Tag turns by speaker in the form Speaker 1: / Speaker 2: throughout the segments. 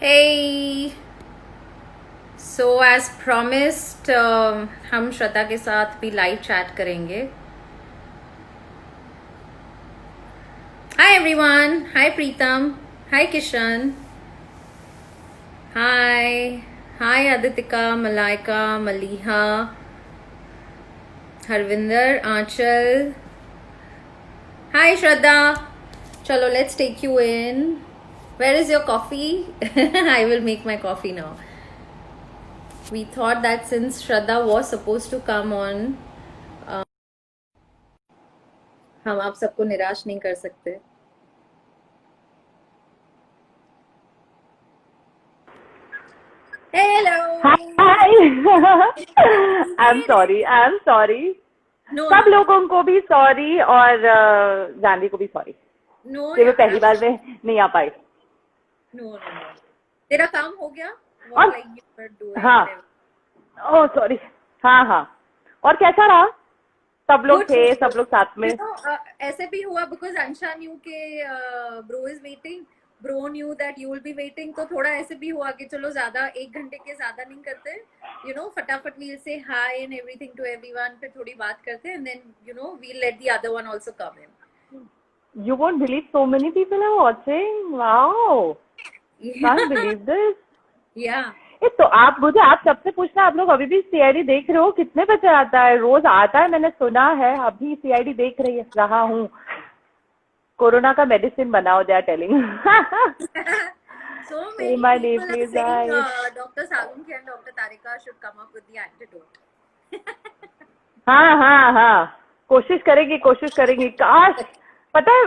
Speaker 1: Hey, so as promised, हम श्रद्धा के साथ भी लाइव चैट करेंगे. Hi everyone. Hi Preetam. Hi Kishan. Hi. Hi Aditika, Malaika, Maliha, Harvinder, Aanchal. Hi Shraddha. Chalo, let's take you in. Where is your coffee? I will make my coffee now. We thought that since Shraddha was supposed to come on, हम आप सबको निराश नहीं कर सकते. Hello.
Speaker 2: Hi. I'm sorry.
Speaker 1: No,
Speaker 2: सब
Speaker 1: no,
Speaker 2: लोगों को भी सॉरी और जानवी को भी सॉरी
Speaker 1: no,
Speaker 2: कि वो
Speaker 1: यार.
Speaker 2: पहली बार में नहीं आ पाई.
Speaker 1: No, no, no. तेरा काम हो गया?
Speaker 2: और
Speaker 1: What like you were doing
Speaker 2: हाँ,
Speaker 1: and everything.
Speaker 2: Oh sorry. हाँ. और कैसा रहा? सब लोग
Speaker 1: Good,
Speaker 2: थे,
Speaker 1: good,
Speaker 2: सब
Speaker 1: good.
Speaker 2: लोग साथ में.
Speaker 1: You know, ऐसे भी हुआ because Ansha knew के bro is waiting. Bro knew that you will be waiting. तो थोड़ा ऐसे भी हुआ कि चलो ज़्यादा 1 घंटे के ज़्यादा नहीं करते. You know, फटाफट we'll say hi and everything to everyone. फिर थोड़ी बात करते हैं and then you know we'll let the other one also come in.
Speaker 2: You won't believe so many people are watching. Wow. Can't believe this.
Speaker 1: Yeah.
Speaker 2: तो आप सबसे पूछना, आप लोग अभी भी सीआईडी देख रहे हो? कितने बजे आता है? रोज आता है, मैंने सुना है. अभी सीआईडी देख रहा हूँ. कोरोना का मेडिसिन बनाओ, they are telling.
Speaker 1: So many
Speaker 2: My
Speaker 1: people
Speaker 2: name
Speaker 1: are
Speaker 2: is
Speaker 1: saying
Speaker 2: I.
Speaker 1: Dr. Salunki and Dr. Tarika should come up with the antidote.
Speaker 2: हाँ. कोशिश करेंगी. काश. पता है,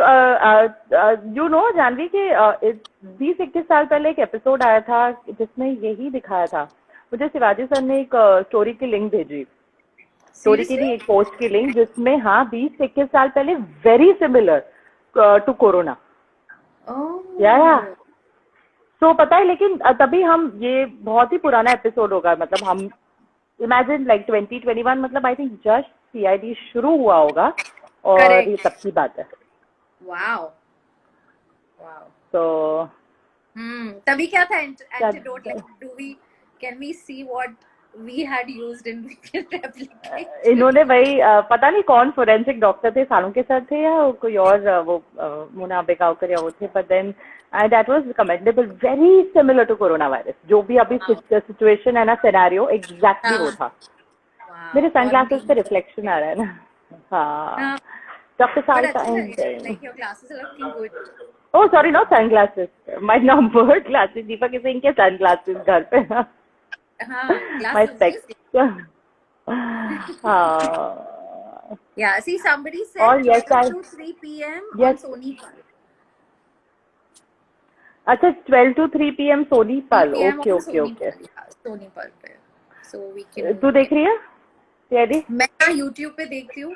Speaker 2: यू नो जानवी के 20-21 साल पहले एक एपिसोड आया था जिसमें यही दिखाया था. मुझे शिवाजी सर ने एक स्टोरी की लिंक भेजी. स्टोरी की
Speaker 1: Seriously?
Speaker 2: नहीं, एक पोस्ट की लिंक जिसमें हाँ 20-21 साल पहले very similar to corona.
Speaker 1: Oh.
Speaker 2: Yeah सो पता है, लेकिन तभी हम, ये बहुत ही पुराना एपिसोड होगा, मतलब हम इमेजिन लाइक 2021, मतलब आई थिंक जस्ट सीआईडी शुरू हुआ होगा और ये
Speaker 1: Correct.
Speaker 2: तब की बात है.
Speaker 1: Wow.
Speaker 2: तो
Speaker 1: तभी क्या था antidote? Like, can we see what we had used and we can replicate?
Speaker 2: इन्होंने वही पता नहीं कौन फोरेंसिक डॉक्टर थे, सालुंके सर थे या कोई और, वो मुना बेगावकर या वो थे. But then that was commendable. Very similar to corona virus. जो भी अभी सिचुएशन है ना, सिनेरियो एग्जैक्टली वो था. मेरे सनग्लासेस पे रिफ्लेक्शन आ रहा है ना. हाँ. डॉक्टर
Speaker 1: But
Speaker 2: सारिका
Speaker 1: अच्छा लग
Speaker 2: एंड
Speaker 1: रहा है. Like your glasses are looking good.
Speaker 2: oh sorry, not sunglasses, my numbered glasses. Deepak is इनके sunglasses घर पे.
Speaker 1: हाँ,
Speaker 2: My
Speaker 1: glasses.
Speaker 2: specs.
Speaker 1: Yeah, see, somebody
Speaker 2: और
Speaker 1: said
Speaker 2: yes
Speaker 1: 12 to 3 p.m. on
Speaker 2: yes.
Speaker 1: Sony Pal.
Speaker 2: अच्छा, 12 to 3 p.m. Sony
Speaker 1: 3
Speaker 2: Pal.
Speaker 1: p.m.
Speaker 2: Okay
Speaker 1: on
Speaker 2: okay
Speaker 1: Sony
Speaker 2: okay.
Speaker 1: Pal. Yeah, Sony Pal पे. So we can.
Speaker 2: तू देख रही है सीआईडी?
Speaker 1: मैं ना YouTube पे देखती हूँ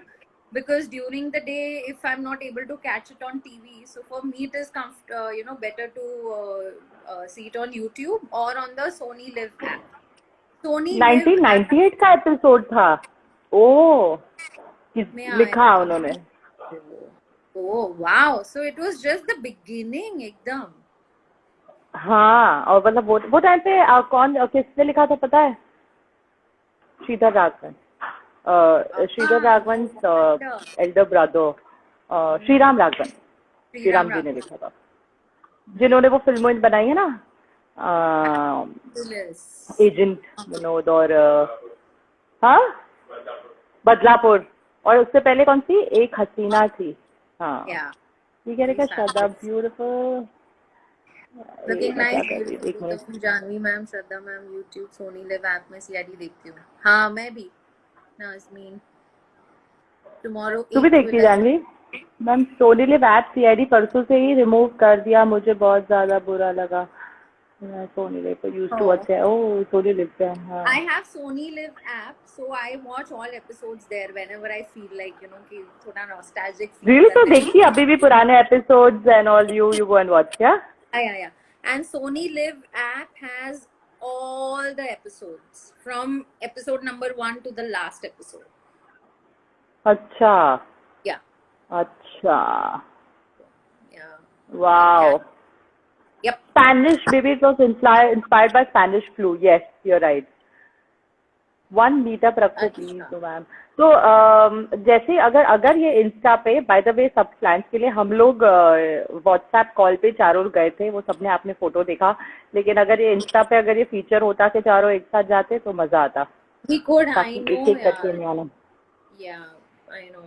Speaker 1: because during the day if I'm not able to catch it on TV, so for me it is you know, better to see it on YouTube or on the Sony Live app. Sony Live app
Speaker 2: 1998 का episode था. ओ
Speaker 1: में
Speaker 2: लिखा
Speaker 1: आया.
Speaker 2: उन्होंने.
Speaker 1: Oh wow, so it was just the beginning एकदम.
Speaker 2: हाँ, और मतलब वो टाइम पे कौन किसने लिखा था पता है? श्रीधर राघवन. Sridhar Raghavan elder brother Sriram Raghavan. श्रीराम जी ने लिखा था, जिन्होंने वो फिल्में बनाई है ना, एजेंट विनोद और हाँ बदलापुर. और उससे पहले कौन सी एक हसीना थी. हाँ, ये कह रहे Shraddha beautiful.
Speaker 1: Looking nice, beautiful. तो Janhvi ma'am, Shraddha ma'am YouTube Sony live app में सीआईडी देखती हूँ. हाँ मैं भी. नाज़मीन tomorrow.
Speaker 2: तू भी देखती Janvi? Ma'am Sony live app CID परसों से ही रिमूव कर दिया. मुझे बहुत ज्यादा बुरा लगा. Sony Live used to watch it. Oh, Sony Live. हाँ.
Speaker 1: I have Sony Live app, so I watch all episodes there whenever I feel like, you know, कि थोड़ा nostalgic.
Speaker 2: Really? तो देखती अभी भी पुराने episodes and all, you go and watch, yeah?
Speaker 1: Yeah. And Sony Live app has all the episodes from episode number 1 to the last episode.
Speaker 2: अच्छा
Speaker 1: Yeah,
Speaker 2: अच्छा
Speaker 1: yeah.
Speaker 2: wow.
Speaker 1: Yep.
Speaker 2: Spanish, maybe it was inspired by Spanish flu. Yes, you're right. One meetup रखो please तो ma'am. तो जैसे अगर ये Insta पे, by the way सब क्लाइंट्स के लिए हम लोग व्हाट्सएप कॉल पे चारों गए थे, वो सबने आपने फोटो देखा, लेकिन अगर ये इंस्टा पे अगर ये फीचर होता कि चारों एक साथ जाते तो मजा आता.
Speaker 1: We could, I
Speaker 2: ताकि
Speaker 1: know,
Speaker 2: एक एक करके
Speaker 1: यार.
Speaker 2: नहीं आना.
Speaker 1: Yeah, I know.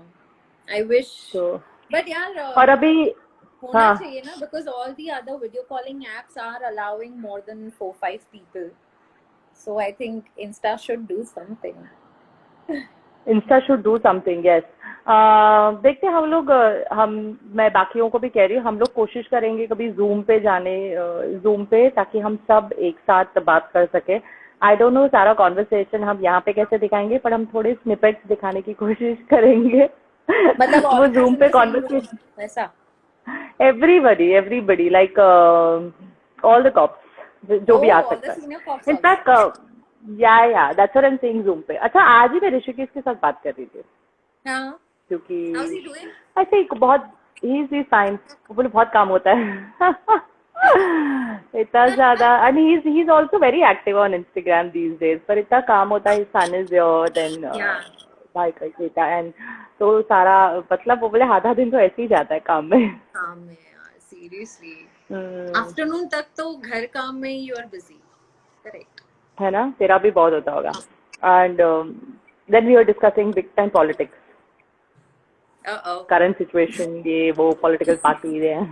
Speaker 1: I wish.
Speaker 2: तो
Speaker 1: But यार,
Speaker 2: और अभी
Speaker 1: होना
Speaker 2: हाँ.
Speaker 1: चाहिए ना, because all the other video calling apps are allowing more than 4-5 people. So I think Insta should do something.
Speaker 2: Insta should do something. Yes. देखते हैं हम लोग. मैं बाकियों को भी कह रही हूँ, हम लोग कोशिश करेंगे कभी जूम पे ताकि हम सब एक साथ बात कर सके. आई डोंट नो सारा कॉन्वर्सेशन हम यहाँ पे कैसे दिखाएंगे, पर हम थोड़े स्निपेट्स दिखाने की कोशिश करेंगे.
Speaker 1: मतलब
Speaker 2: वो जूम पे कॉन्वर्सेशन,
Speaker 1: ऐसा.
Speaker 2: everybody like all the cops जो भी आ
Speaker 1: all
Speaker 2: सकता
Speaker 1: the
Speaker 2: है.
Speaker 1: senior cops
Speaker 2: In
Speaker 1: also.
Speaker 2: fact, yeah, that's what I'm saying Zoom पे. अच्छा, आज ही मैं ऋषिकेश के साथ बात कर रही थी
Speaker 1: हाँ.
Speaker 2: क्योंकि
Speaker 1: How's he doing?
Speaker 2: ऐसे ही बहुत he's fine. वो बोले बहुत काम होता है. इतना ज्यादा. And he's also very active on Instagram these days. पर इतना काम होता है. His son is here, then
Speaker 1: Yeah.
Speaker 2: भाई का बेटा, एंड तो सारा मतलब वो बोले आधा दिन तो ऐसे ही जाता है काम में.
Speaker 1: काम में यार, seriously. आफ्टरनून तक तो घर काम में यू आर बिजी. करेक्ट
Speaker 2: है ना. तेरा भी बहुत होता होगा. And then we are discussing big time politics, current situation, ये वो पॉलिटिकल पार्टी है.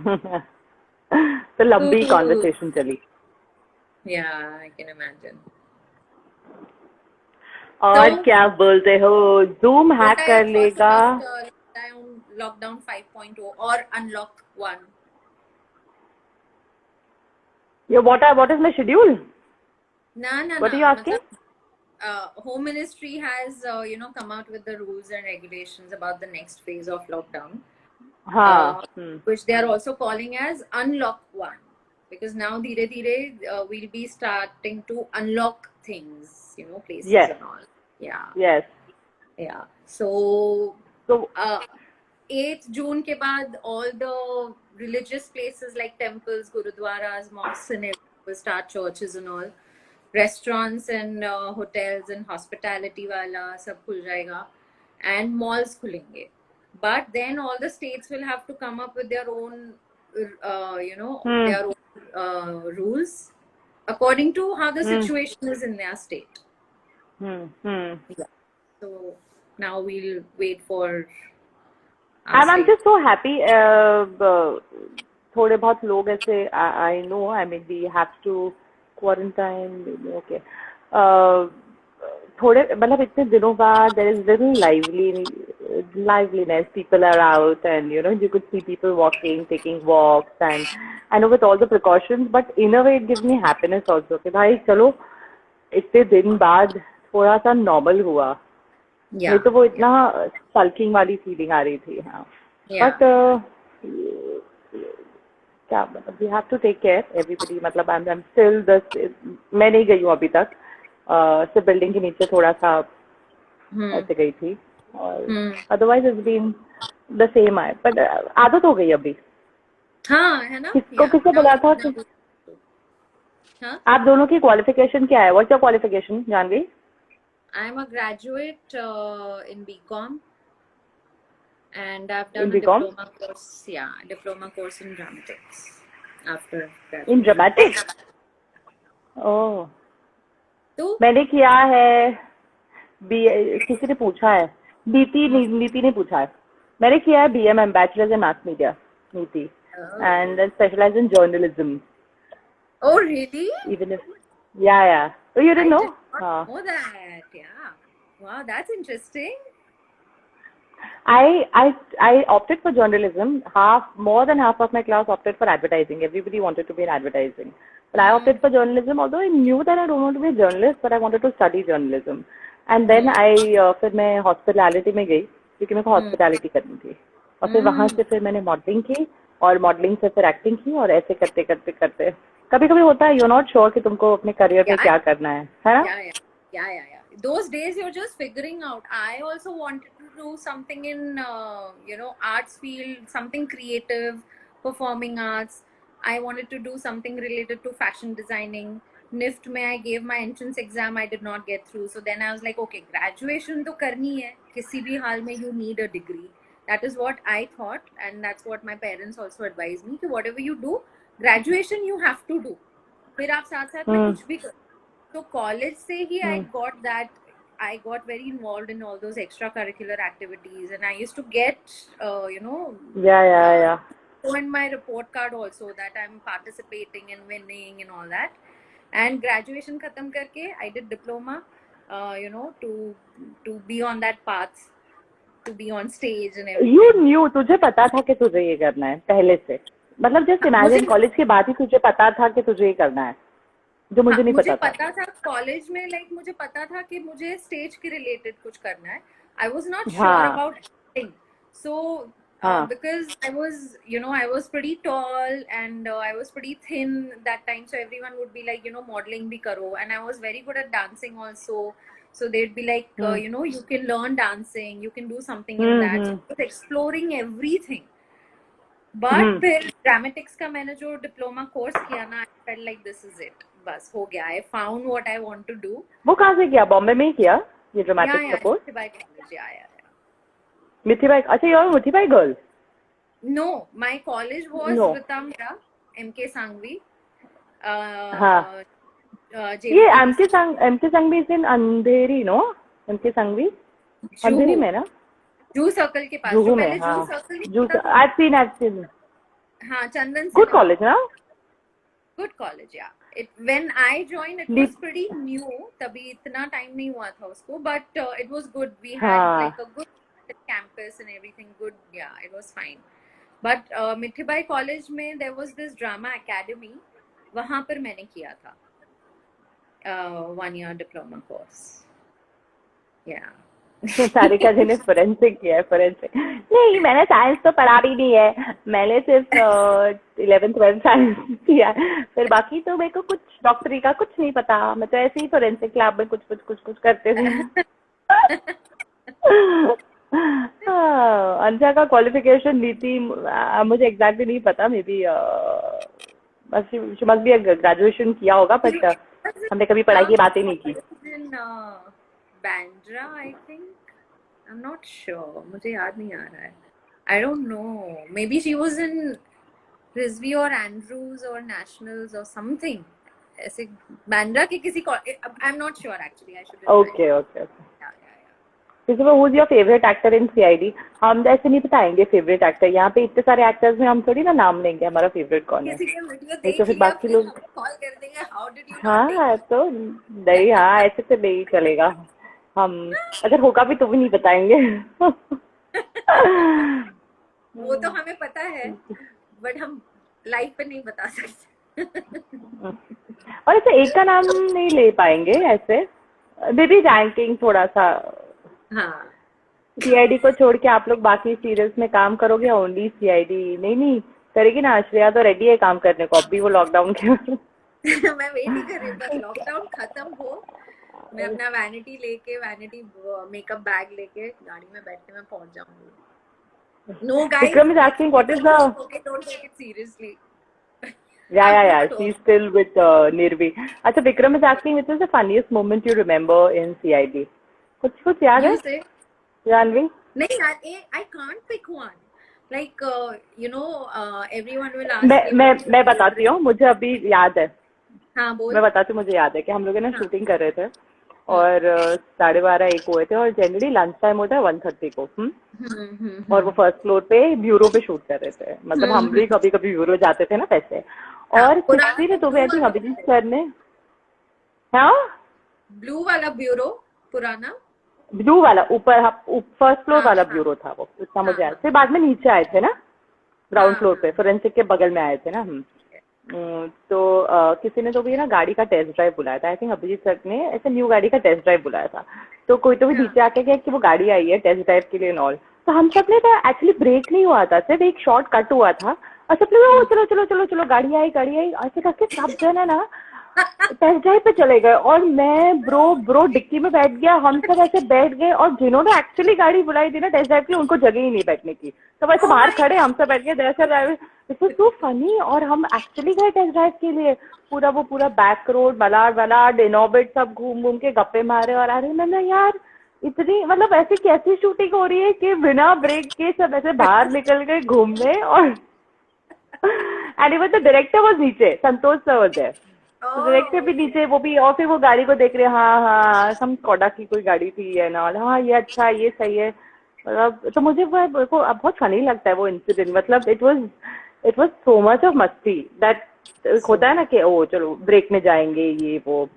Speaker 2: तो लंबी कॉन्वर्सेशन चली.
Speaker 1: या आई कैन इमेजिन.
Speaker 2: और क्या बोलते हो, जूम हैक कर लेगा.
Speaker 1: लॉकडाउन 5.0 और unlock 1.
Speaker 2: What is my schedule?
Speaker 1: No.
Speaker 2: What are you asking?
Speaker 1: Home Ministry has come out with the rules and regulations about the next phase of lockdown, which they are also calling as unlock 1, because now dhire we'll be starting to unlock things, places.
Speaker 2: Yes.
Speaker 1: And all. Yeah.
Speaker 2: Yes.
Speaker 1: Yeah. So 8th June के बाद all the religious places like temples, gurudwaras, mosques and everything will start, churches and all. Restaurants and hotels and hospitality वाला सब खुल जाएगा, and malls खुलेंगे. But then all the states will have to come up with their own, their own rules according to how the situation is in their state. Yeah. So now we'll wait for.
Speaker 2: I'm just so happy. थोड़े बहुत लोग ऐसे, I know, I mean we have to quarantine, okay. थोड़े मतलब इतने दिनों बाद there is little liveliness. People are out and you could see people walking, taking walks, and I know with all the precautions, but in a way it gives me happiness also कि भाई चलो इतने दिन बाद थोड़ा सा normal हुआ. नहीं तो वो इतना सल्किंग वाली फीलिंग आ रही थी. हाँ. बट क्या मतलब we have to take care everybody. मतलब आई एम स्टिल मैं नहीं गई हूँ अभी तक. सिर्फ बिल्डिंग के नीचे थोड़ा सा ऐसे गई थी, और otherwise it's been the same. I but आदत हो गई अभी.
Speaker 1: हाँ है ना.
Speaker 2: किसने बोला था कि आप दोनों की क्वालिफिकेशन क्या है? What's your qualification Janvi?
Speaker 1: I am a graduate in BCom, and I've done a diploma course. Yeah, diploma course in dramatics after that.
Speaker 2: In dramatics? Oh.
Speaker 1: तू?
Speaker 2: मैंने किया है किसी ने पूछा है, नीति ने पूछा है. मैंने किया है BMM, Bachelor's in Mass Media, नीति, and then specialized in journalism.
Speaker 1: Oh really?
Speaker 2: Even if yeah. Oh, you didn't know?
Speaker 1: I know that. Yeah. Wow, that's interesting.
Speaker 2: I opted for journalism. More than half of my class opted for advertising. Everybody wanted to be in advertising, but I opted for journalism. Although I knew that I don't want to be a journalist, but I wanted to study journalism. And then फिर मैं hospitality में गई क्योंकि मेरे को hospitality करनी थी. और फिर वहाँ से फिर मैंने modeling की, और modeling से फिर acting की, और ऐसे करते कभी कभी होता है, यू नॉट श्योर कि तुमको अपने करियर में
Speaker 1: Yeah,
Speaker 2: क्या करना है ना?
Speaker 1: yeah. Those days you're just figuring out. I also wanted to do something in, arts field, something creative, performing arts. I wanted to do something related to fashion designing. NIFT में I gave my entrance exam. I did not get through. So then I was like, okay, graduation तो करनी है. किसी भी हाल में you need a degree. That is what I thought, and that's what my parents also advised me. कि whatever you do, graduation you have to do. फिर आप साथ साथ में कुछ भी करो. So college से ही I got that. I got very involved in all those extracurricular activities, and I used to get,
Speaker 2: Yeah.
Speaker 1: show in my report card also that I'm participating and winning and all that. And graduation khatam karke, I did diploma, to be on that path, to be on stage and everything.
Speaker 2: You knew, तुझे पता था कि तुझे ये करना है पहले से? मतलब जस्ट इमेजिन कॉलेज के बाद ही तुझे पता था कि तुझे ये करना है, जो मुझे नहीं
Speaker 1: मुझे
Speaker 2: पता
Speaker 1: था कॉलेज में, लाइक मुझे पता था कि मुझे स्टेज के रिलेटेड कुछ करना है. आई was not sure about acting. So because I was pretty tall and I was pretty thin that time, so everyone would be like, modeling bhi karo, and I was very good at dancing also. So they'd be like, you can learn dancing, you can do something in that. So I was exploring everything. But फिर dramatics का मैंने जो diploma course किया ना, I felt like this is it. बस हो गया. I found what I want to do.
Speaker 2: वो कहाँ से किया? बॉम्बे में ही किया ये ड्रामेटिक्स का कोर्स?
Speaker 1: मिठीबाई कॉलेज.
Speaker 2: मिठीबाई. अच्छा, you are Mithibai girl?
Speaker 1: No, my college was Vitamra, MK Sangvi.
Speaker 2: हाँ. ये MK Sangvi is in Andheri, no? MK Sangvi अंधेरी में ना?
Speaker 1: जू सर्कल के पास.
Speaker 2: जूहू में. हाँ. जू. I've seen.
Speaker 1: हाँ, चंदन.
Speaker 2: Good college, ना?
Speaker 1: Good college, yeah. When I joined, it was pretty new. तभी इतना time नहीं हुआ था उसको, but it was good. We had like a good campus and everything good. Yeah, it was fine. But Mithibai college में there was this drama academy. वहाँ पर मैंने किया था 1 year diploma course. Yeah.
Speaker 2: Sarika जी ने फोरेंसिक किया है. फोरेंसिक नहीं, मैंने साइंस तो पढ़ा भी नहीं है. मैंने सिर्फ 11th 12th साइंस किया. फिर बाकी तो मेरे को कुछ डॉक्टरी का कुछ नहीं पता. मैं तो ऐसे ही फोरेंसिक लैब में कुछ करते थे. अंशा का क्वालिफिकेशन नीति मुझे एग्जैक्टली नहीं पता. May be must be graduation किया होगा, बट हमने कभी पढ़ाई की बात ही नहीं की.
Speaker 1: Bandra, I think. I'm not sure. मुझे याद नहीं आ रहा है. I don't know. Maybe she was in Rizvi or Andrews or Nationals or something. ऐसे Bandra के किसी I'm not sure actually. I should.
Speaker 2: Okay. So who's your favorite actor in CID? हम ऐसे नहीं बताएंगे favorite actor. यहाँ पे इतने सारे actors में हम थोड़ी ना नाम लेंगे हमारा favorite कौन है.
Speaker 1: किसी के वीडियो देख
Speaker 2: तो फिर बाकी लोग
Speaker 1: कॉल कर देंगे. How did you?
Speaker 2: हाँ, तो नहीं. हाँ, ऐसे तो नहीं चलेगा. हम अगर होगा भी तो भी नहीं बताएंगे.
Speaker 1: वो तो हमें पता है, बट हम लाइव पे नहीं बता सकते.
Speaker 2: और ऐसे एक का नाम नहीं ले पाएंगे ऐसे. मे बी रैंकिंग थोड़ा सा.
Speaker 1: हाँ.
Speaker 2: CID को छोड़ के आप लोग बाकी सीरियल्स में काम करोगे? ओनली CID नहीं करेगी ना? श्रेया तो रेडी है काम करने को. अब भी वो लॉकडाउन के
Speaker 1: मैं वेट ही कर रही हूँ लॉकडाउन खत्म हो. मैं अपना वैनिटी मेकअप बैग लेके गाड़ी में बैठ के मैं पहुंच जाऊंगी. No guys.
Speaker 2: Vikram is asking what is the.
Speaker 1: Okay, don't take it seriously.
Speaker 2: Yeah. She's still with Nirvi. अच्छा, Vikram is asking which is the funniest moment you remember in CID? कुछ याद है? जानवी?
Speaker 1: नहीं यार, I can't pick one. Like everyone will ask.
Speaker 2: मैं बताती हूँ. मुझे अभी याद है.
Speaker 1: हाँ, बोल.
Speaker 2: मैं बताती हूँ. मुझे याद है कि हम लोगों ने शूटिंग कर रहे थे और 12:30-1 हुए थे, और जनरली लंच टाइम होता है 1:30 को. और वो फर्स्ट फ्लोर पे ब्यूरो पे शूट कर रहे थे. मतलब हम भी कभी ब्यूरो जाते थे ना वैसे. और किसी ने तो भी अभिजीत सर ने. हाँ,
Speaker 1: ब्लू वाला ब्यूरो पुराना.
Speaker 2: ब्लू वाला ऊपर फर्स्ट फ्लोर वाला ब्यूरो था वो. इतना मुझे याद. फिर बाद में नीचे आए थे ना ग्राउंड फ्लोर पे, फोरेंसिक के बगल में आए थे ना हम. तो किसी ने तो भी ना गाड़ी का टेस्ट ड्राइव बुलाया था. आई थिंक अभिजीत सर ने ऐसे न्यू गाड़ी का टेस्ट ड्राइव बुलाया था. तो कोई तो भी नीचे आके कहा कि वो गाड़ी आई है टेस्ट ड्राइव के लिए. और तो हम सब ने तो एक्चुअली ब्रेक नहीं हुआ था, सिर्फ एक शॉर्ट कट हुआ था और सब लोग "ओ, चलो चलो चलो चलो, गाड़ी आई गाड़ी आई", ऐसे करके सब जन है ना टेस्ट ड्राइव पे चले गए। और मैं ब्रो डिक्की में बैठ गया, हम सब ऐसे बैठ गए, और जिन्होंने एक्चुअली गाड़ी बुलाई थी ना टेस्ट ड्राइव के लिए, उनको जगह ही नहीं बैठने की, तो वैसे
Speaker 1: Oh
Speaker 2: बाहर
Speaker 1: my
Speaker 2: खड़े, हम सब बैठ गए that's drive. It was so funny. और हम एक्चुअली गए टेस्ट ड्राइव के लिए, पूरा बैक रोड, मलाड वलाड, इनॉर्बिट सब घूम घूम के गप्पे मारे। और अरे मैंने यार इतनी, मतलब ऐसी कैसी शूटिंग हो रही है कि बिना ब्रेक के सब ऐसे बाहर निकल गए घूमने। और and even the director was नीचे, संतोष सर वाज देयर, तो डायरेक्टर
Speaker 1: oh
Speaker 2: भी नीचे, वो भी, और फिर वो गाड़ी को देख रहे हैं, हाँ हाँ हम कोडा की कोई गाड़ी थी है ना, हाँ ये अच्छा है, ये सही है। मतलब तो मुझे वो बहुत फनी लगता है वो इंसिडेंट। मतलब it was so much of मस्ती दैट
Speaker 1: so
Speaker 2: होता है ना कि ओ चलो ब्रेक में जाएंगे ये वो।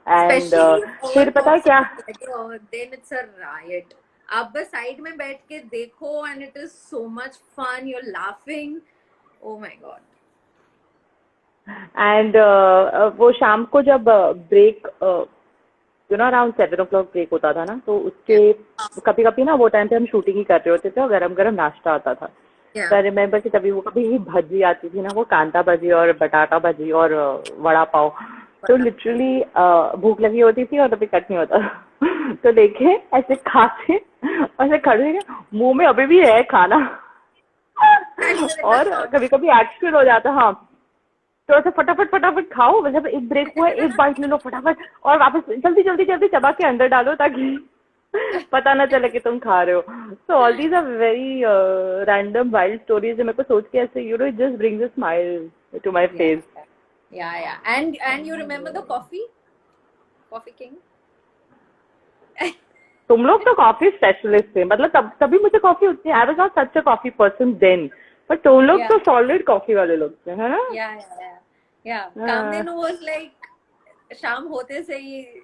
Speaker 2: एंड
Speaker 1: especially if all
Speaker 2: फिर पता है
Speaker 1: cops
Speaker 2: क्या,
Speaker 1: are together, then it's a riot. आप बस साइड में बैठ के देखो and it is so much fun. You're laughing. Oh my god.
Speaker 2: And वो शाम को जब ब्रेक, अराउंड 7 o'clock ब्रेक होता था ना, तो
Speaker 1: Yeah.
Speaker 2: उसके कभी कभी ना वो टाइम पे हम शूटिंग ही कर रहे होते थे और गरम गरम नाश्ता आता था।
Speaker 1: Yeah.
Speaker 2: तो आई रिमेम्बर कि तभी वो कभी भजी आती थी ना, वो कांदा भजी और बटाटा भजी और वड़ा पाव, तो लिटरली भूख लगी होती थी और तभी कट नहीं होता था। तो देखे ऐसे खाते और ऐसे खड़े मुंह में अभी भी है खाना।
Speaker 1: And you're in the
Speaker 2: और
Speaker 1: shot.
Speaker 2: कभी कभी एक्शन हो जाता, हाँ, तो ऐसे फटाफट फटाफट खाओ, मतलब एक ब्रेक हुआ है एक बाइट ले लो फटाफट, और वापस जल्दी जल्दी जल्दी चबा के अंदर डालो ताकि पता ना चले कि तुम खा रहे हो। So all these are very random wild stories, मेरे को सोच के ऐसे it just brings a smile to my
Speaker 1: Yeah.
Speaker 2: Face.
Speaker 1: Yeah. And you remember the Coffee King?
Speaker 2: तुम लोग तो कॉफी स्पेशलिस्ट थे, मतलब तभी मुझे कॉफी उतनी, I was not such a coffee person then, पर तुम लोग
Speaker 1: Yeah.
Speaker 2: तो सॉलिड कॉफी वाले लोग थे, है ना?
Speaker 1: Yeah. Kamdenu was like शाम होते से ही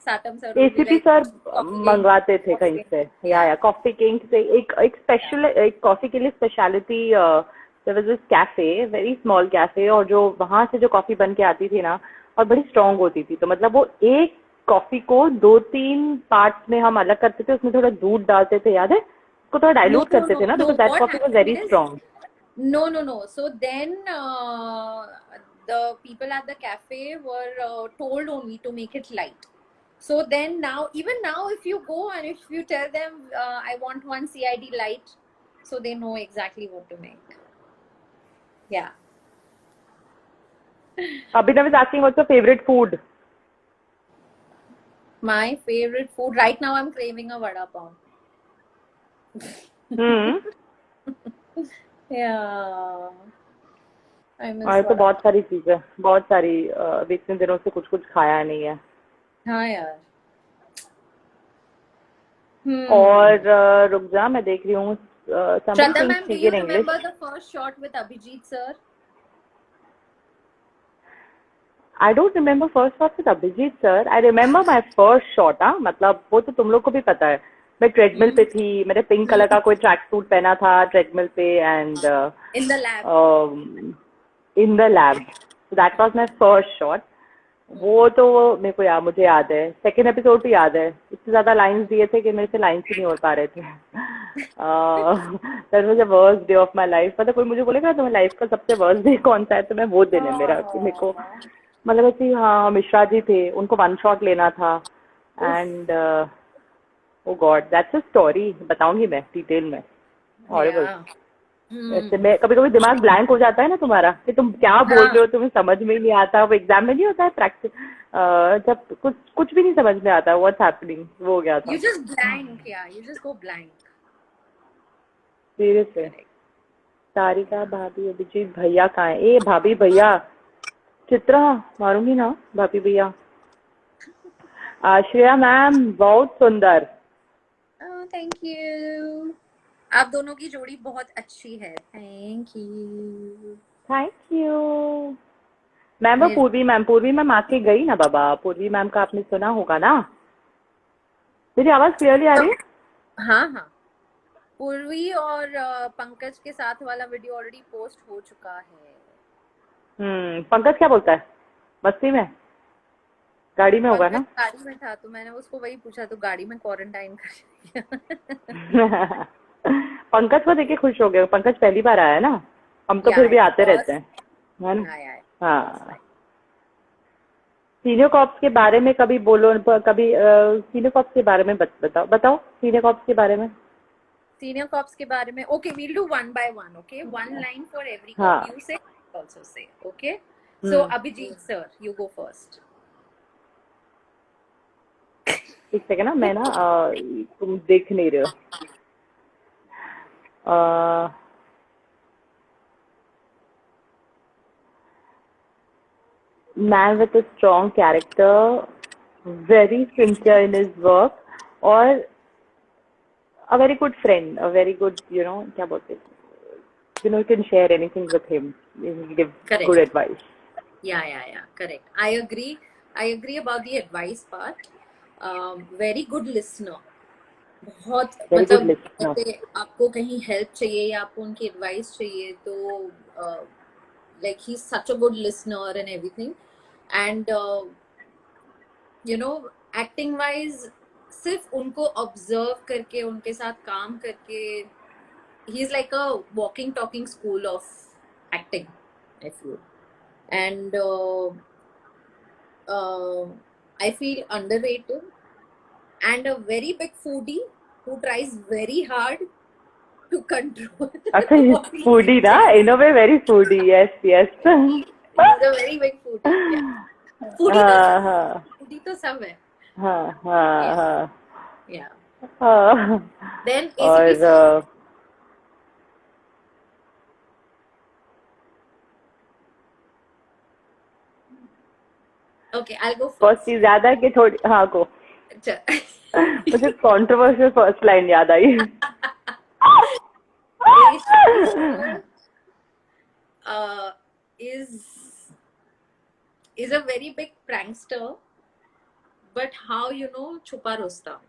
Speaker 1: Satam sir would be
Speaker 2: ACP
Speaker 1: like
Speaker 2: sir
Speaker 1: Coffee King.
Speaker 2: मंगवाते थे कहीं से, या कॉफी किंग से एक स्पेशल, एक कॉफी के लिए speciality, there was this cafe, very small cafe, और जो वहां से जो कॉफी बन के आती थी ना, और बड़ी स्ट्रांग होती थी, तो मतलब वो एक कॉफी को 2-3 पार्ट्स में हम अलग करते थे, उसमें थोड़ा दूध डालते थे, याद है? उसको थोड़ा डाइल्यूट करते थे ना,
Speaker 1: No.
Speaker 2: Because that
Speaker 1: What
Speaker 2: coffee was
Speaker 1: happened
Speaker 2: very
Speaker 1: is
Speaker 2: strong.
Speaker 1: no. So then the people at the cafe were told only to make it light. So then even now, if you go and if you tell them I want one CID light, so they know exactly what to make. Yeah.
Speaker 2: Abhinav is asking what's your favorite food?
Speaker 1: My favorite food right now, I'm craving a vada pav. Yeah. I miss
Speaker 2: और तो
Speaker 1: vada
Speaker 2: बहुत सारी चीजें, बहुत सारी, अभी इतने दिनों से कुछ खाया नहीं है।
Speaker 1: हाँ यार.
Speaker 2: और रुक जा, मैं देख रही हूँ somebody
Speaker 1: Shraddha
Speaker 2: can
Speaker 1: ma'am, do
Speaker 2: speak
Speaker 1: you
Speaker 2: in English.
Speaker 1: remember the first shot with Abhijit sir?
Speaker 2: I don't remember first shot with Abhijit sir. I remember my first shot, हाँ, मतलब वो तो तुम लोग को भी पता है। मैं ट्रेडमिल पे थी, मैंने पिंक कलर का कोई ट्रैक सूट पहना था ट्रेडमिल पे, and
Speaker 1: In the lab.
Speaker 2: In the lab, that was my first shot. वो तो मेरे को मुझे याद है, सेकेंड एपिसोड भी याद है, इतने ज्यादा लाइंस दिए थे कि मेरे से लाइंस ही नहीं हो पा रहे थे। That was the worst day of my life. मतलब कोई मुझे बोलेगा तुम्हारी लाइफ का सबसे वर्स्ट डे कौन सा है, तो मैं वो दिन है मेरा, कि मेरे को मतलब ऐसे, हाँ, मिश्रा जी थे, उनको 1 शॉट लेना था, and oh god that's a story, बताऊंगी मैं डिटेल में। हॉरिबल। ऐसे में कभी कभी दिमाग ब्लैंक हो जाता है ना तुम्हारा, कि तुम क्या बोल रहे हो, तुम्हें समझ में ही नहीं आता। वो एग्जाम में नहीं होता है प्रैक्टिस, जब कुछ भी नहीं समझ में आता व्हाट्स हैपनिंग, वो हो गया था।
Speaker 1: You just blank, yeah. You just go blank.
Speaker 2: Seriously. Sarika भाभी, अभिजीत भैया कहाँ है? ए भाभी भैया, चित्रा मारूंगी ना भाभी भैया। श्रेया मैम बहुत सुंदर।
Speaker 1: Oh, thank you. आप दोनों की जोड़ी बहुत अच्छी है. Thank you.
Speaker 2: Thank you ma'am. वो पूर्वी मैम आके गई ना बाबा, पूर्वी मैम का आपने सुना होगा ना? मेरी आवाज क्लियरली आ रही है?
Speaker 1: हाँ. पूर्वी और पंकज के साथ वाला वीडियो ऑलरेडी पोस्ट हो चुका है.
Speaker 2: पंकज क्या बोलता है? मस्ती में, गाड़ी में होगा ना?
Speaker 1: गाड़ी में था, तो मैंने उसको वही पूछा, तो गाड़ी में क्वारंटाइन कर
Speaker 2: पंकज को देख के खुश हो गए। पंकज पहली बार आया है ना, हम तो
Speaker 1: Yeah,
Speaker 2: फिर भी
Speaker 1: yeah.
Speaker 2: आते रहते हैं, है ना?
Speaker 1: Yeah, yeah.
Speaker 2: हाँ, सीनियर कॉप्स के बारे में कभी बोलो, कभी सीनियर कॉप्स के बारे में बताओ, बताओ सीनियर कॉप्स के बारे में.
Speaker 1: Senior cops के बारे में. Okay, we'll do one by one. Okay, one line for every cop.
Speaker 2: हाँ.
Speaker 1: You say, also say. Okay. So Abhijit sir, you go first.
Speaker 2: एक सेकंड ना, मैं ना तुम देख नहीं रहे हो. Man with a strong character, very sincere in his work, और a very good friend, a very good, क्या बोलते हैं, you can share anything with him. He will give
Speaker 1: Correct.
Speaker 2: good advice.
Speaker 1: Yeah. Correct. I agree about the advice part. Very good listener. बहुत
Speaker 2: Very good
Speaker 1: मतलब
Speaker 2: listener.
Speaker 1: जैसे आपको कहीं help चाहिए या आपको उनकी एडवाइस चाहिए तो like he's such a good listener and everything. And acting wise सिर्फ उनको ऑब्जर्व करके उनके साथ काम करके he is like a walking talking school of acting, I feel. And I feel underrated and a very big foodie who tries very hard to control.
Speaker 2: अच्छा, foodie ना, in a way very foodie. Yes.
Speaker 1: He's a very big foodie. Yeah. Foodie तो
Speaker 2: हाँ हाँ
Speaker 1: foodie तो सब है.
Speaker 2: हाँ.
Speaker 1: Yeah.
Speaker 2: हाँ.
Speaker 1: Then
Speaker 2: और
Speaker 1: ACP. Okay, I'll go
Speaker 2: first
Speaker 1: first.
Speaker 2: चीज याद है कि थोड़ी, हाँ को मुझे कंट्रोवर्शियल फर्स्ट लाइन याद आई.
Speaker 1: Is a very big prankster, but how छुपा रुस्तम.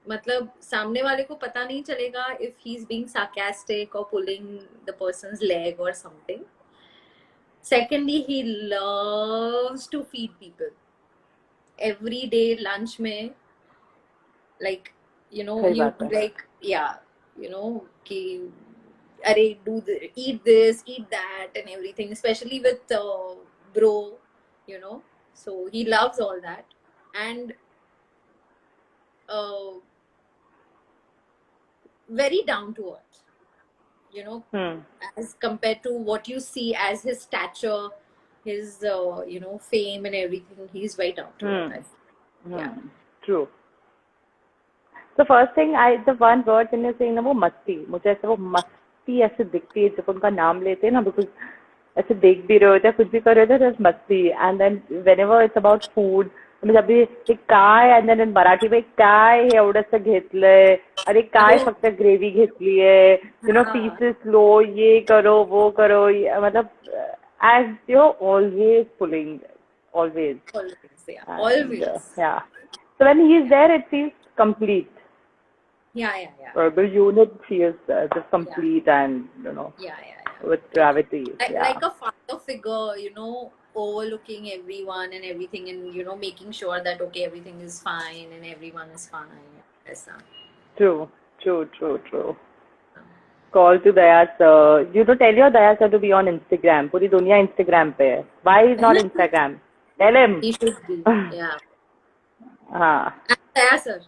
Speaker 1: मतलब सामने वाले को पता नहीं चलेगा if he's being sarcastic or pulling the person's leg or something. Secondly, he loves to feed people. Every day lunch में, like, he like, yeah, कि अरे eat this, eat that and everything, especially with bro, so he loves all that. And very down to earth, as compared to what you see as his stature, his fame and everything. He's very down to earth. Yeah,
Speaker 2: true. The first thing, the one word in you're saying ना, वो मस्ती. मुझे ऐसे वो मस्ती ऐसे दिखती है जब उनका नाम लेते हैं ना, because ऐसे देख भी रहे होते हैं, कुछ भी कर रहे होते हैं, just मस्ती. And then whenever it's about food, जब भी एक काय, and then in मराठी में काय हे एवढंसं घेतलंय, अरे काय फक्त ग्रेव्ही घेतली आहे, पीसेस लो, ये करो, वो करो, मतलब as always pulling, always.
Speaker 1: Yeah, always.
Speaker 2: Yeah. So when he is there, it feels complete.
Speaker 1: Yeah.
Speaker 2: The unit feels just complete and, with gravity.
Speaker 1: Like a father figure, overlooking everyone and everything, and, making sure that, okay, everything is fine and everyone is fine. Yes,
Speaker 2: True. Call to Daya sir. Tell your Daya sir to be on Instagram. पूरी दुनिया Instagram पे है. Why is not Instagram? Tell him.
Speaker 1: He should be. Yeah.
Speaker 2: हाँ.
Speaker 1: Daya sir.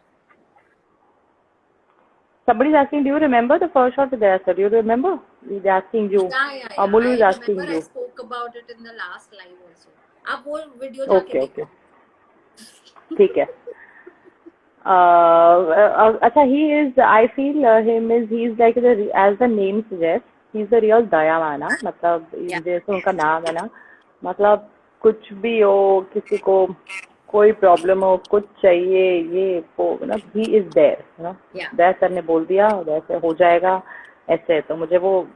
Speaker 2: Somebody's asking, do you remember the first shot with Daya sir? Do you remember? He's asking you.
Speaker 1: Yeah.
Speaker 2: Amulu is asking you.
Speaker 1: I spoke about it in the last live also. आप वो video
Speaker 2: जाके देखो. ठीक है. अच्छा, I feel he's like as the name suggests, he's the real दयावाना. मतलब जैसे उनका नाम है ना, मतलब कुछ भी हो, किसी को कोई प्रॉब्लम हो, कुछ चाहिए, ये वो, मतलब he is there, Daya sir ने बोल दिया, वैसे हो जाएगा, ऐसे. तो मुझे वो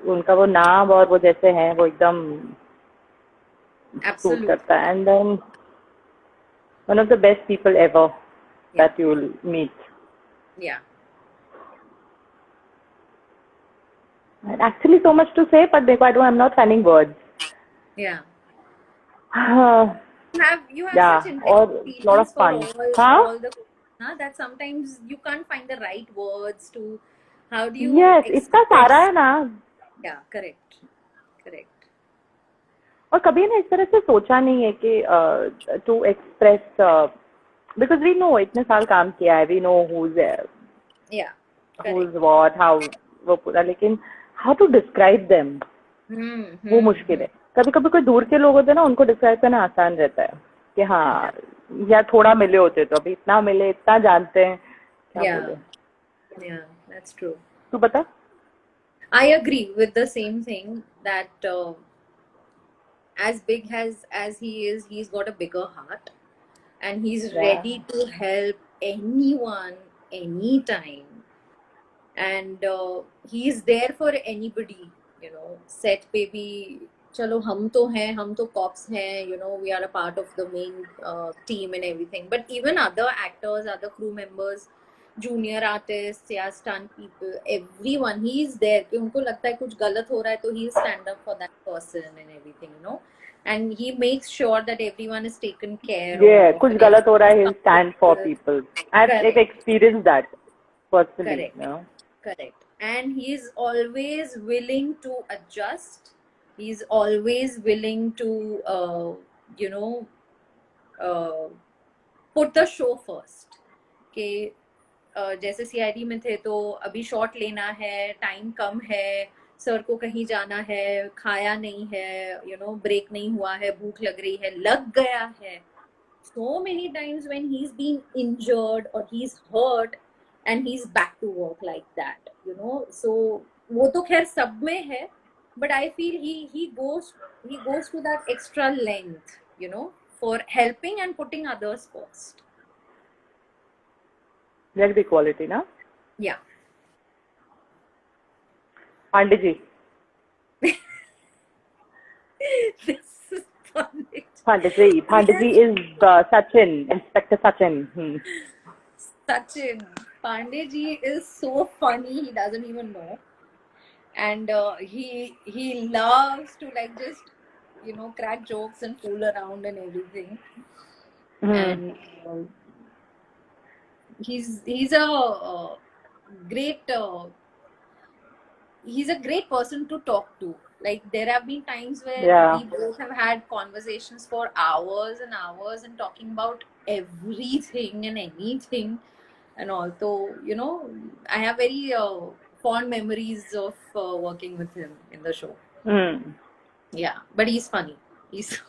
Speaker 2: उनका वो नाम और वो जैसे है, वो एकदम सूट करता है. And then one of the best people ever that you will meet.
Speaker 1: Yeah.
Speaker 2: Actually, so much to say, but I'm not finding words.
Speaker 1: Yeah. You have
Speaker 2: yeah,
Speaker 1: such
Speaker 2: or lot of fun.
Speaker 1: all the that sometimes you can't find the right words to. How do you?
Speaker 2: Yes, इतना सारा है ना.
Speaker 1: Yeah, correct.
Speaker 2: और कभी ना इस तरह से सोचा नहीं है कि to express, because we know इतने साल काम किया है, we know
Speaker 1: Yeah,
Speaker 2: who's
Speaker 1: correct.
Speaker 2: what, how, वो पूरा, लेकिन how to describe them वो मुश्किल है. कभी कभी कोई दूर के लोग होते हैं ना, उनको डिस्क्राइब करना आसान रहता है कि हाँ या थोड़ा मिले होते, तो अभी इतना मिले, इतना जानते हैं, क्या
Speaker 1: Yeah,
Speaker 2: बोले.
Speaker 1: yeah, that's true.
Speaker 2: तू बता.
Speaker 1: I agree with the same thing that as big as he is, he's got a bigger heart, and he's
Speaker 2: Yeah.
Speaker 1: ready to help anyone anytime, and he's there for anybody, you know. Set पे भी चलो हम तो हैं, हम तो cops हैं, you know, we are a part of the main team and everything, but even other actors, other crew members, junior artists या stunt people, everyone, he is there कि उनको लगता है कुछ गलत हो रहा है तो he'll stand up for that person and everything, you know, and he makes sure that everyone is taken care
Speaker 2: Yeah,
Speaker 1: of
Speaker 2: कुछ
Speaker 1: and
Speaker 2: गलत हो रहा है, he'll
Speaker 1: everyone
Speaker 2: stand for
Speaker 1: is
Speaker 2: people. I've
Speaker 1: correct.
Speaker 2: experienced that personally,
Speaker 1: Correct.
Speaker 2: you know.
Speaker 1: Correct. And he's always willing to adjust. He's always willing to, you know, put the show first. कि जैसे CID में थे तो अभी shot लेना है, time कम है, sir को कहीं जाना है, खाया नहीं है, you know, ब्रेक नहीं हुआ है, भूख लग रही है, लग गया है. So many times when he's been injured or he's hurt and he's back to work like that, you know. So वो तो खैर सब में है, but I feel he goes to that extra length, you know, for helping and putting others first.
Speaker 2: That be quality, ना.
Speaker 1: Yeah.
Speaker 2: Pandey ji.
Speaker 1: This is funny.
Speaker 2: Pandit ji is Sachin, Inspector Sachin.
Speaker 1: Sachin Pandey ji is so funny, he doesn't even know. And he loves to like just, you know, crack jokes and fool around and everything. And he's a great he's a great person to talk to. Like there have been times where we both have had conversations for hours and hours and talking about everything and anything and all. So, you know, I have very fond memories of working with him in the show. Yeah, but he's funny. He's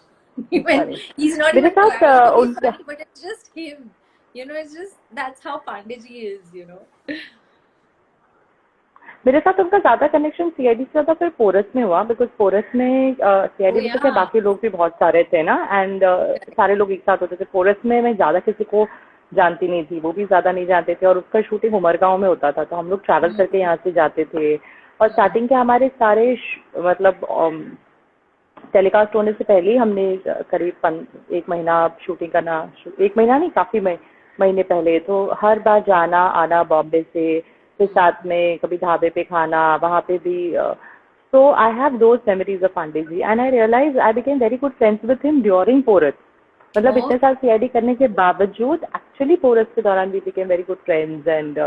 Speaker 1: he's not even trying to be funny, but it's just him. You know, it's just that's how Pandeyji is, you know.
Speaker 2: मेरे साथ उनका ज्यादा connection CID से ज्यादा फिर porous में हुआ, because porous में सीआईडी में तो क्या बाकी लोग भी बहुत सारे थे ना, एंड सारे लोग एक साथ होते थे. पोरस में मैं ज्यादा किसी को जानती नहीं थी, वो भी ज्यादा नहीं जानते थे, और उसका शूटिंग उमरगांव में होता था, तो हम लोग ट्रैवल करके यहाँ से जाते थे. और स्टार्टिंग के हमारे सारे मतलब टेलीकास्ट होने से पहले हमने करीब 1 महीना शूटिंग करना, 1 महीना नहीं, काफी महीने पहले, तो हर बार जाना आना बॉम्बे से, फिर साथ में कभी ढाबे पे खाना, वहाँ पे भी. So I have those memories of Pandey ji, and I realise I became very good friends with him during Porus. मतलब इतने साल सीआईडी करने के बावजूद एक्चुअली पोरस के दौरान we became very good friends, and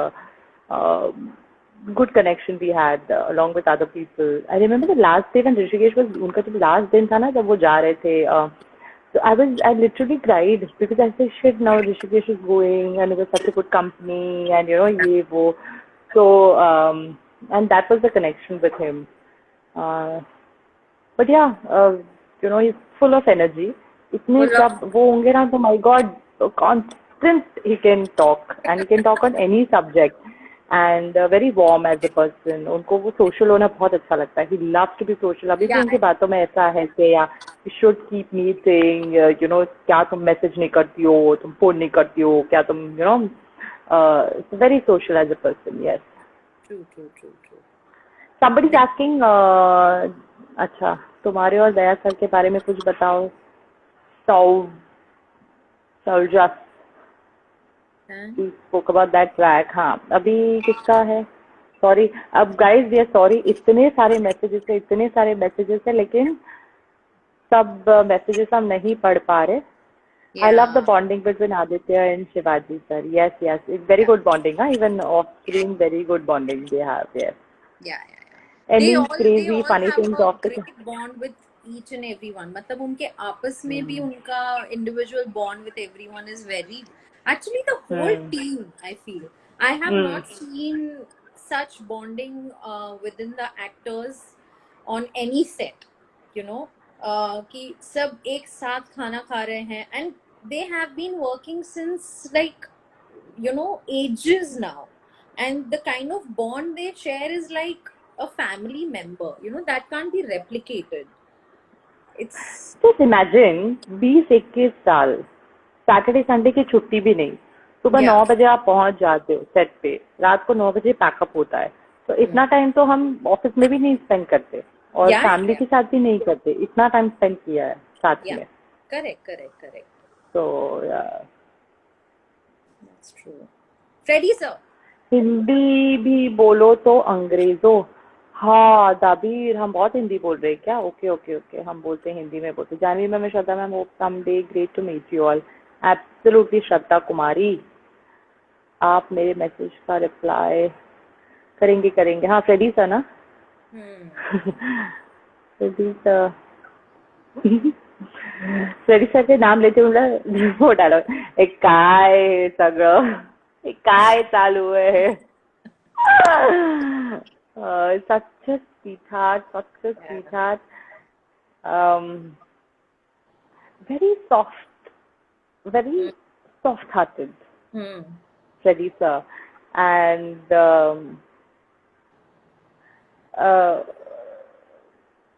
Speaker 2: good connection we had along with other people. I remember the last day when Rishikesh was, उनका जब last दिन था ना, जब वो जा रहे थे, so I literally cried because I said shit, now Rishikesh is going and it was such a good company and you know ये वो. So and that was the connection with him. But yeah, you know, he's full of energy. इतने सब वो होंगे ना, तो my God, constant he can talk and he can talk on any subject. And very warm as a person. उनको वो social होना बहुत अच्छा लगता है. He loves to be social. अभी भी उनकी बातों में ऐसा है कि या you should keep meeting, you know, क्या तुम मैसेज नहीं करती हो, तुम फोन नहीं करती हो, क्या तुम, you know, very social as a person. Yes.
Speaker 1: True.
Speaker 2: Somebody is asking, अच्छा तुम्हारे और दया सर के बारे में कुछ बताओ. Just we spoke about that track. हाँ, अभी किसका है? Sorry, अब guys we are sorry, इतने सारे messages है, लेकिन सब messages हम नहीं पढ़ पा रहे. I love the bonding between Aditya and Shivaji sir. Yes, it's very good bonding. Even off screen, very good bonding they have. Yes.
Speaker 1: Yeah.
Speaker 2: Any crazy funny things off
Speaker 1: the great bond with each and everyone. मतलब उनके आपस में भी उनका individual bond with everyone is very, actually the whole team, I feel. I have not seen such bonding within the actors on any set, you know, कि सब एक साथ खाना खा रहे हैं, and they have been working since like, you know, ages now, and the kind of bond they share is like a family member, you know, that can't be replicated. It's
Speaker 2: Just imagine 20-21 साल, Saturday Sunday की छुट्टी भी नहीं, सुबह 9 बजे आप पहुंच जाते हो सेट पे, रात को 9 बजे पैकअप होता है, तो इतना टाइम तो हम ऑफिस में भी नहीं स्पेंड करते और फैमिली के साथ भी नहीं करते, इतना टाइम स्पेंड किया है साथ में.
Speaker 1: correct.
Speaker 2: तो
Speaker 1: that's true. Freddy sir,
Speaker 2: Hindi भी बोलो तो अंग्रेजों. हाँ दाबीर, हम बहुत हिंदी बोल रहे हैं क्या? ओके, हम बोलते हैं, हिंदी में बोलते. Janhvi ma'am, Shraddha ma'am, hope someday great to meet you all. Absolutely Shraddha Kumari, आप मेरे मैसेज का रिप्लाई करेंगे. हाँ फ्रेडी सर ना. फ्रेडी सर, फ्रेडी सर के नाम लेते हुए वो डालो, एक काय सगळं, एक काय चालू है. Such a sweetheart. Very soft-hearted, Freddy sir, and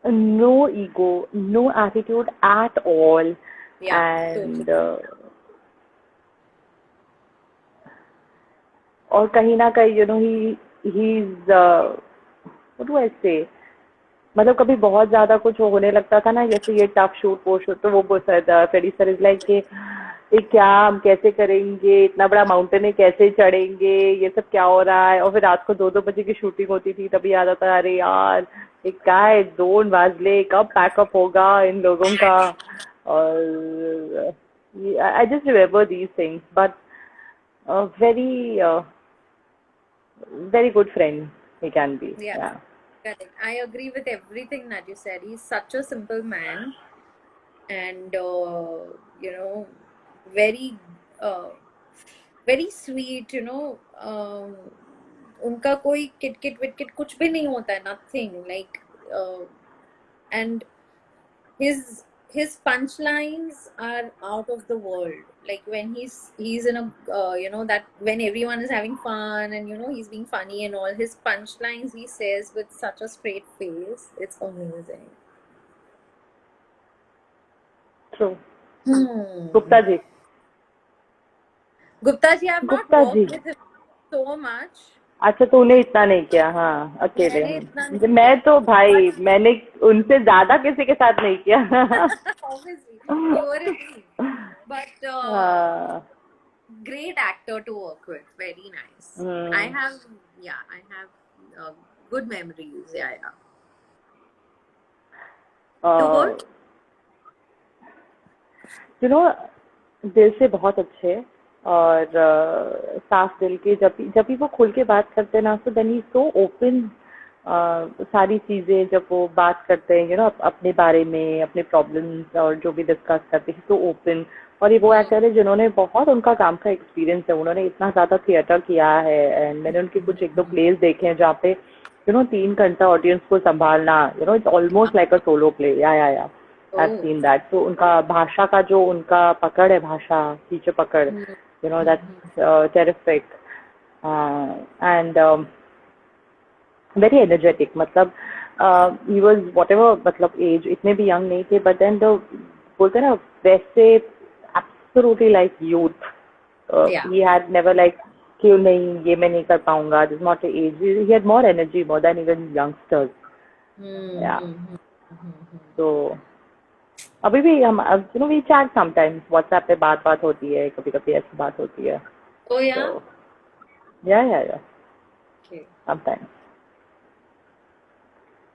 Speaker 2: no ego, no attitude at all, and और कहीं ना कहीं, you know, he's what do I say, मतलब कभी बहुत ज्यादा कुछ होने लगता था ना, जैसे ये टफ शूट वो शूट, तो वो फ्रेडी सर इज लाइक कि ये क्या, हम कैसे करेंगे, इतना बड़ा माउंटेन है कैसे चढ़ेंगे, ये सब क्या हो रहा है. और फिर रात को 2-2 बजे की शूटिंग होती थी, तभी याद आता अरे यार एक क्या है, 2 बजे कब पैकअप होगा इन लोगों का. और I just remember these things, but very good friend he can be. Yeah.
Speaker 1: Correct. I agree with everything that you said. He's such a simple man, and you know, very sweet, you know. उनका कोई kit विट कुछ भी नहीं होता है, nothing like, and his punchlines are out of the world. Like when he's in a you know, that when everyone is having fun and, you know, he's being funny and all, his punchlines he says with such a straight face, it's amazing.
Speaker 2: True. Gupta ji,
Speaker 1: I've not worked with him so much.
Speaker 2: अच्छा, तो उन्हें इतना नहीं किया. हाँ अकेले. मैं तो भाई, मैंने उनसे ज्यादा किसी के साथ नहीं किया.
Speaker 1: Obviously, you were a team, but great actor to work with. Very nice. I have good memories. Yeah.
Speaker 2: You know, दिल से बहुत अच्छे और साफ दिल के. जब भी वो खुल के बात करते हैं ना, तो देन ही सो ओपन. सारी चीजें जब वो बात करते हैं, यू नो, अपने बारे में, अपने प्रॉब्लम्स और जो भी डिस्कस करते हैं, सो ओपन. और ये वो एक्टर है जिन्होंने बहुत, उनका काम का एक्सपीरियंस है, उन्होंने इतना ज्यादा थिएटर किया है. एंड मैंने उनके कुछ 1-2 प्लेस देखे हैं जहाँ पे, यू नो, 3 घंटा ऑडियंस को संभालना, you know, it's almost like a solo play. या I've seen that. तो उनका भाषा का जो उनका पकड़ है, भाषा पीछे पकड़, you know, that's terrific. And very energetic. मतलब he was whatever, मतलब age इतने भी young नहीं थे, but then the बोलते ना वैसे absolutely like youth. He had never like क्यों नहीं, ये मैं नहीं कर पाऊंगा, this is not the age. He had more energy, more than even youngsters. Yeah. So अभी भी हम, you know, we chat sometimes, WhatsApp पे बात होती है, कभी ऐसी बात होती है.
Speaker 1: Oh yeah.
Speaker 2: So, yeah.
Speaker 1: Okay.
Speaker 2: Sometimes.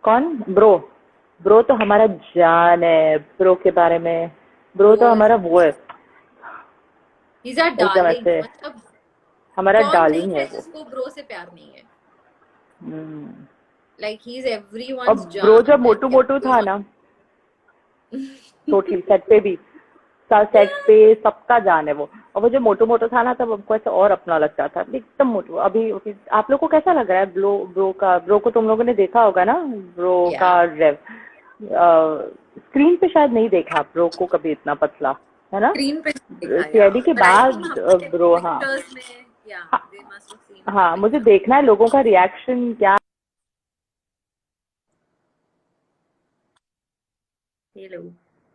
Speaker 2: कौन? ब्रो तो हमारा जान है. ब्रो के बारे में, ब्रो तो हमारा वो है.
Speaker 1: He's our darling. मतलब
Speaker 2: हमारा डार्लिंग है वो.
Speaker 1: जिसको ब्रो से प्यार नहीं है. Like he's everyone's
Speaker 2: जान. ब्रो जब मोटू था ना, टोटली सेट पे भी, सेट पे सबका जान है वो। और वो जो मोटो मोटो था ना, तब हमको ऐसे और अपना लगता था एकदम मोटो। अभी आप लोग को कैसा लग रहा है ब्रो को तुम लोगों ने देखा होगा ना, ब्रो का
Speaker 1: Yeah.
Speaker 2: रेव स्क्रीन पे शायद नहीं देखा ब्रो को कभी इतना पतला, है ना?
Speaker 1: स्क्रीन पे नहीं दिखा
Speaker 2: सीआईडी
Speaker 1: यार,
Speaker 2: के
Speaker 1: but I think
Speaker 2: बाद
Speaker 1: हमारे
Speaker 2: ब्रो, हाँ
Speaker 1: पिक्चर्स में, yeah,
Speaker 2: हाँ
Speaker 1: they must have seen in the
Speaker 2: हाँ, मुझे
Speaker 1: pictures.
Speaker 2: देखना है लोगों का रिएक्शन क्या।
Speaker 1: Hello.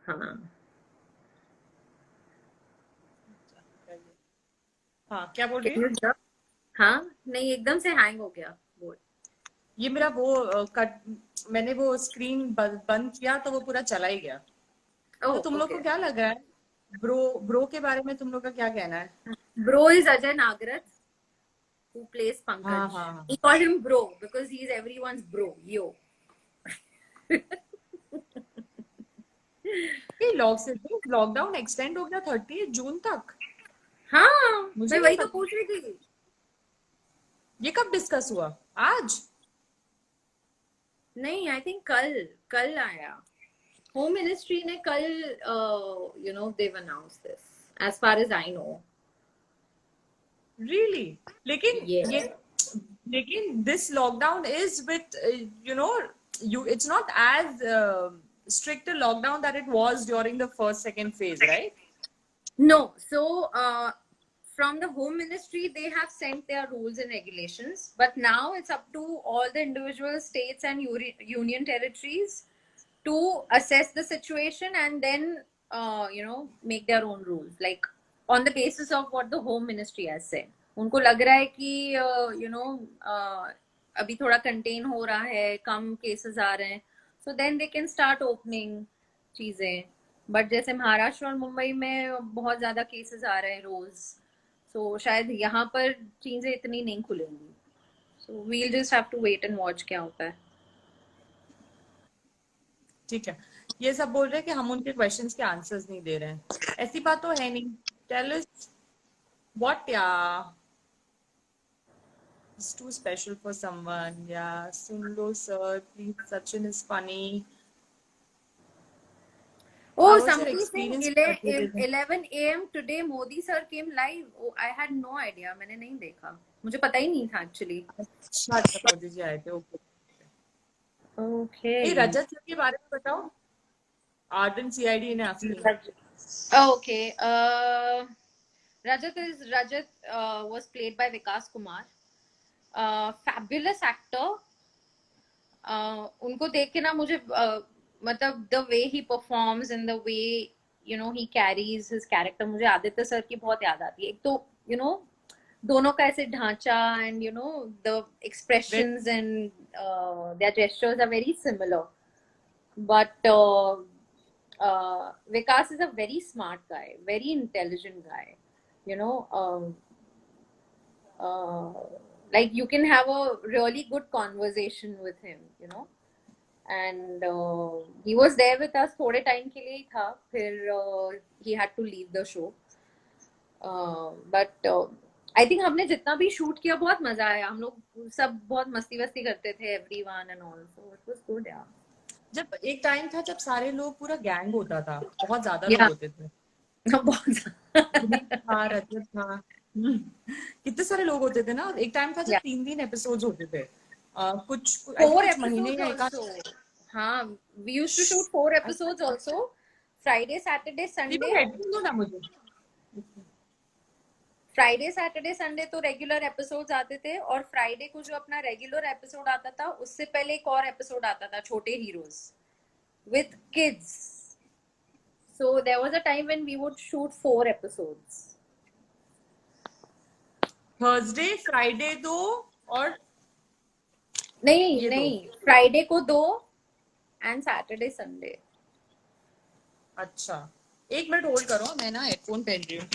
Speaker 1: हाँ
Speaker 3: हाँ, क्या बोल रही
Speaker 1: Can
Speaker 3: है?
Speaker 1: you jump? हाँ नहीं, एकदम से हैंग हो गया बोल।
Speaker 3: ये मेरा वो मैंने वो स्क्रीन बंद किया तो वो पूरा चला ही गया। तो
Speaker 1: Oh,
Speaker 3: तुम लोग को
Speaker 1: okay.
Speaker 3: क्या लग रहा है, ब्रो के बारे में तुम लोग का क्या कहना है?
Speaker 1: Bro is Ajay Nagarath, who plays
Speaker 3: हाँ
Speaker 1: Pankaj.
Speaker 3: हाँ हाँ,
Speaker 1: We call him bro because he's everyone's bro. Yo.
Speaker 3: ये लॉकडाउन एक्सटेंड हो गया 30 जून तक।
Speaker 1: हाँ
Speaker 3: मुझे
Speaker 1: मैं
Speaker 3: नहीं
Speaker 1: वही तो
Speaker 3: पता,
Speaker 1: पूछ रही थी।
Speaker 3: ये कब डिस्कस हुआ? आज?
Speaker 1: नहीं, आई थिंक कल कल आया। होम मिनिस्ट्री ने कल you know they've announce this as far as I know.
Speaker 3: Really? लेकिन ये,
Speaker 1: ये
Speaker 3: लेकिन this lockdown is with you know, you it's not as strict a lockdown that it was during the first second phase, right?
Speaker 1: no, so from the home ministry they have sent their rules and regulations, but now it's up to all the individual states and union territories to assess the situation and then you know make their own rules, like on the basis of what the home ministry has said. उनको लग रहा है कि you know अभी थोड़ा contain हो रहा है, कम केसेस आ रहे हैं, so then they can start opening चीजें। बट जैसे महाराष्ट्र और मुंबई में बहुत ज्यादा केसेस आ रहे हैं रोज, so शायद यहाँ पर चीजें इतनी नहीं खुलेंगी। so we'll just have to wait and watch क्या होता है।
Speaker 3: ठीक है, ये सब बोल रहे हैं कि हम उनके क्वेश्चंस के आंसर्स नहीं दे रहे हैं, ऐसी बात तो है नहीं। टेल अस व्हाट, या it's too special for someone, yeah, soon low sir please, Sachin is funny.
Speaker 1: Oh,
Speaker 3: How was your
Speaker 1: somebody saying
Speaker 3: experience?
Speaker 1: 11 a.m. today Modi sir came live. Oh, I had no idea. मैंने नहीं देखा, मुझे पता ही नहीं था actually.
Speaker 3: अच्छा अच्छा, मोदी जी आए थे, ओके।
Speaker 1: Okay.
Speaker 3: ये रजत सर के बारे में बताओ, आर्डन सीआईडी ने asking.
Speaker 1: Okay. Rajat was played by Vikas Kumar. Fabulous actor. उनको देख के ना मुझे मतलब the way he performs and the way you know he carries his character, मुझे आदित्य सर की बहुत याद आती है। एक तो you know दोनों का ऐसे ढांचा and you know the expressions and their gestures are very similar, but Vikas is a very smart guy, very intelligent guy, you know. Like you can have a really good conversation with him, you know. And he was there with us थोड़े time के लिए ही था, फिर he had to leave the show. But I think हमने जितना भी shoot किया बहुत मजा आया, हम लोग सब बहुत मस्ती वस्ती करते थे, everyone and all, so it was good, yeah.
Speaker 3: जब एक टाइम था जब सारे लोग, पूरा गैंग होता था, बहुत ज्यादा लोग
Speaker 1: Yeah.
Speaker 3: होते थे,
Speaker 1: बहुत
Speaker 3: पुनीत था, रजत था, कितने सारे लोग होते थे ना। एक टाइम था जब
Speaker 1: Yeah.
Speaker 3: 3 एपिसोड्स होते थे, कुछ
Speaker 1: Four
Speaker 3: कुछ महीने या
Speaker 1: episodes also. हाँ, we used to shoot 4 episodes also. Friday, Saturday, Sunday.
Speaker 3: Headphone दो ना मुझे।
Speaker 1: फ्राइडे सैटरडे संडे तो रेगुलर एपिसोड्स आते थे, और फ्राइडे को जो अपना रेगुलर एपिसोड आता था उससे पहले एक और एपिसोड आता था, छोटे heroes with kids. So there was a time when we would shoot 4 episodes.
Speaker 3: Thursday Friday दो, और
Speaker 1: नहीं
Speaker 3: ये
Speaker 1: नहीं, फ्राइडे को 2 एंड सैटरडे संडे।
Speaker 3: अच्छा, 1 मिनट होल्ड करो, मैं ना हेडफोन पहन रही हूँ।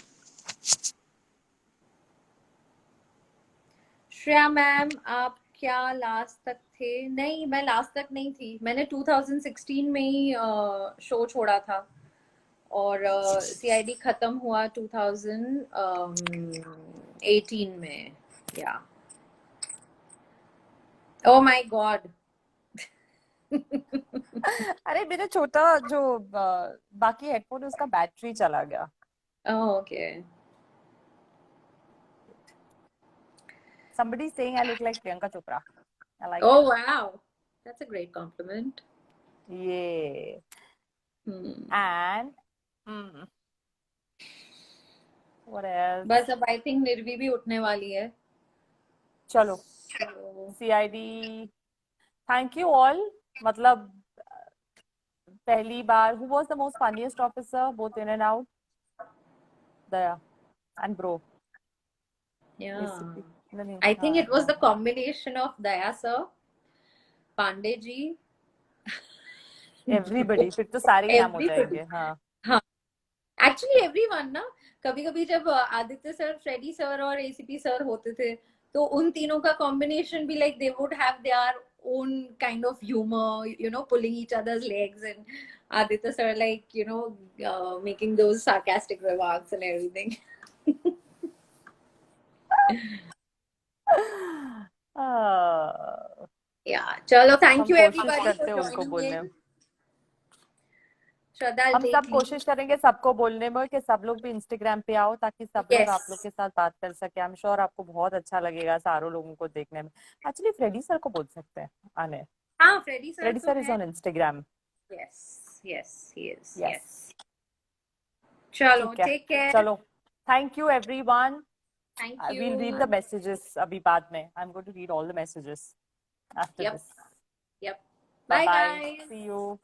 Speaker 1: श्रेया मैम, आप क्या लास्ट तक थे? नहीं, मैं लास्ट तक नहीं थी, मैंने 2016 में ही शो छोड़ा था, और सीआईडी खत्म हुआ 2018 में, या। ओह माय गॉड,
Speaker 3: अरे मेरा छोटा जो बाकी हेडफोन उसका बैटरी चला गया.
Speaker 1: Oh, okay.
Speaker 3: Somebody saying I look like Priyanka Chopra. I like
Speaker 1: Oh,
Speaker 3: it.
Speaker 1: wow. That's a great compliment.
Speaker 3: Yeah.
Speaker 1: Hmm.
Speaker 3: And what else?
Speaker 1: बस अब I think निर्वी भी उठने वाली है.
Speaker 3: चलो.
Speaker 1: So,
Speaker 3: CID. Thank you all. मतलब पहली बार. Who was the most funniest officer, both in and out? Daya and Bro.
Speaker 1: yeah.
Speaker 3: Basically. नहीं,
Speaker 1: I think
Speaker 3: हाँ,
Speaker 1: it was
Speaker 3: हाँ.
Speaker 1: the combination of Daya sir, Pandey ji,
Speaker 3: Everybody. फिर तो सारे ही नाम हो
Speaker 1: everybody.
Speaker 3: जाएंगे. हाँ.
Speaker 1: हाँ. Actually everyone ना. कभी कभी जब आदित्य सर, फ्रेडी सर और एसीपी सर होते थे, तो उन तीनों का combination भी like they would have their own kind of humor, you know, pulling each other's legs, and Aditya sir like, you know, making those sarcastic remarks and everything. Yeah, chalo, thank
Speaker 3: हम
Speaker 1: you
Speaker 3: कोशिश
Speaker 1: everybody
Speaker 3: करते
Speaker 1: for
Speaker 3: हैं उनको
Speaker 1: joining
Speaker 3: बोलने.
Speaker 1: in. Shraddha, I'll
Speaker 3: हम
Speaker 1: take
Speaker 3: सब
Speaker 1: leave.
Speaker 3: कोशिश करेंगे सबको बोलने में कि सब लोग भी इंस्टाग्राम पे आओ ताकि सब लोग आप लोग
Speaker 1: Yes.
Speaker 3: के साथ बात कर सके. आई एम श्योर आपको बहुत अच्छा लगेगा सारों लोगों को देखने में. एक्चुअली फ्रेडी सर को बोल सकते हैं आने.
Speaker 1: हाँ, फ्रेडी सर
Speaker 3: फ्रेडी
Speaker 1: तो
Speaker 3: सर इज
Speaker 1: है.
Speaker 3: On Instagram.
Speaker 1: Yes, yes, he is.
Speaker 3: Yes.
Speaker 1: Yes. Chalo,
Speaker 3: ठीक है.
Speaker 1: take care.
Speaker 3: चलो. Thank you everyone.
Speaker 1: Thank
Speaker 3: I will read
Speaker 1: you.
Speaker 3: the messages अभी बाद में. I'm going to read all the messages after
Speaker 1: Yep.
Speaker 3: this.
Speaker 1: Yep.
Speaker 3: Bye
Speaker 1: Bye,
Speaker 3: bye.
Speaker 1: guys.
Speaker 3: See you.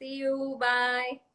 Speaker 1: See you. Bye.